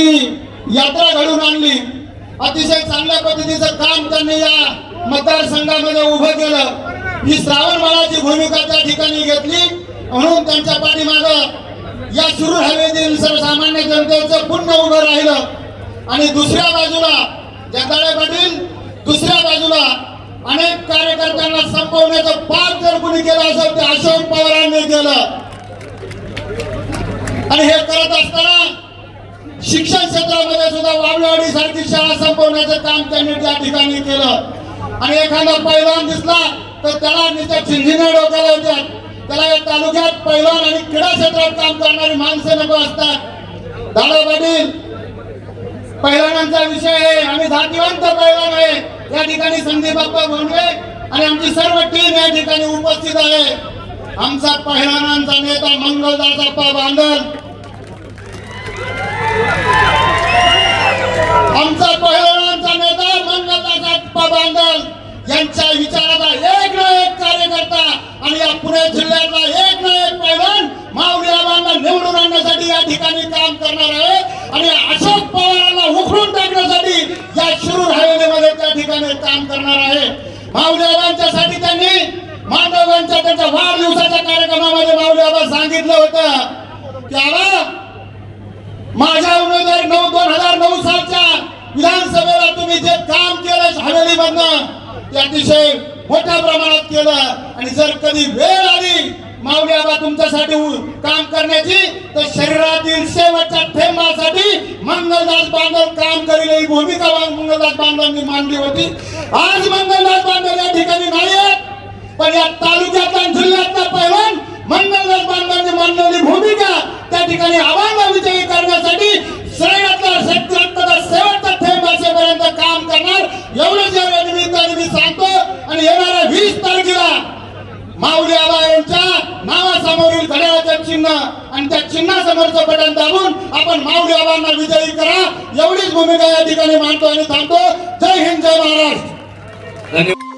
ही यात्रा घडून आणली। अतिशय चांगल्या पद्धतीचं काम त्यांनी या मतदारसंघामध्ये उभं केलं। ही श्रावण बाळाची भूमिका त्या ठिकाणी घेतली म्हणून त्यांच्या पाठीमागं या शिरूर हवेतील सर्वसामान्य जनतेचं पुण्य उभं राहिलं। आणि दुसऱ्या बाजूला जगदाळे पाटील, दुसऱ्या बाजूला अनेक कार्यकर्त्यांना संपवण्याचं पाप जर कुणी केलं असेल ते अशोक पवारांनी केलं। आणि हे करत असताना शिक्षण क्षेत्रामध्ये सुद्धा वावळवाडी सारखी शाळा संपवण्याचं काम त्यांनी त्या ठिकाणी केलं। आणि एखादा पैलवान दिसला तर त्याला नुसतं झिंझिण्या डोक्याला होत्या। त्याला या तालुक्यात पैलवान आणि क्रीडा क्षेत्रात काम करणारी माणसं नको असतात। दादा पाटील पैलवानांचा विषय आहे, आम्ही धातिवंत पैलवान आहे। या ठिकाणी संदीप बाप्पा भोंडवे आणि आमची सर्व टीम या ठिकाणी उपस्थित आहे। आमचा पैलवानांचा नेता मंगलदास अप्पा बांदल, आमचा पैलवानांचा नेता मंगलदास अप्पा बांदल यांच्या विचाराचा एक ना एक कार्यकर्ता आणि या पुणे जिल्ह्यातला एक ना एक पैलवान माऊली आबांना निवडून आणण्यासाठी या ठिकाणी काम करणार आहे। आणि अशोक पवारांना उखडून टाकण्यासाठी या शिरूर हवेलीमध्ये त्या ठिकाणी काम करणार आहे। माऊली आबांच्यासाठी त्यांनी मांडवांच्या त्यांच्या वाढदिवसाच्या कार्यक्रमामध्ये माऊली आबा सांगितलं होतं की आबा माझ्या उमेदवारी 2009 सालच्या विधानसभेला तुम्ही जे काम केलं हवेलीमधनं ते अतिशय मोठ्या प्रमाणात केलं। आणि जर कधी वेळ आली माऊली आबा तुमच्यासाठी काम करण्याची तर शरीरातील शेवटच्या थेंबासाठी मंगलदास बांदल काम करेल ही भूमिका मंगलदास बांदलांनी मांडली होती। आज मंगलदास बांदल या ठिकाणी नाही आहेत, पण या तालुक्यातला जिल्ह्यातला पैलवान मंगलदास बांदलांनी मांडलेली भूमिका त्या ठिकाणी आव्हानाला विजयी करण्यासाठी शेवटचा थेंब असेपर्यंत काम करणार एवढंच या निमित्ताने मी सांगतो। आणि येणाऱ्या 20 तारखेला माऊली आबा यांच्या नावासमोरील घड्याळाचं चिन्ह आणि त्या चिन्हासमोरचं बटन दाबून आपण माऊली आबांना विजयी करा एवढीच भूमिका या ठिकाणी मांडतो आणि थांबतो। जय हिंद, जय महाराष्ट्र। धन्यवाद।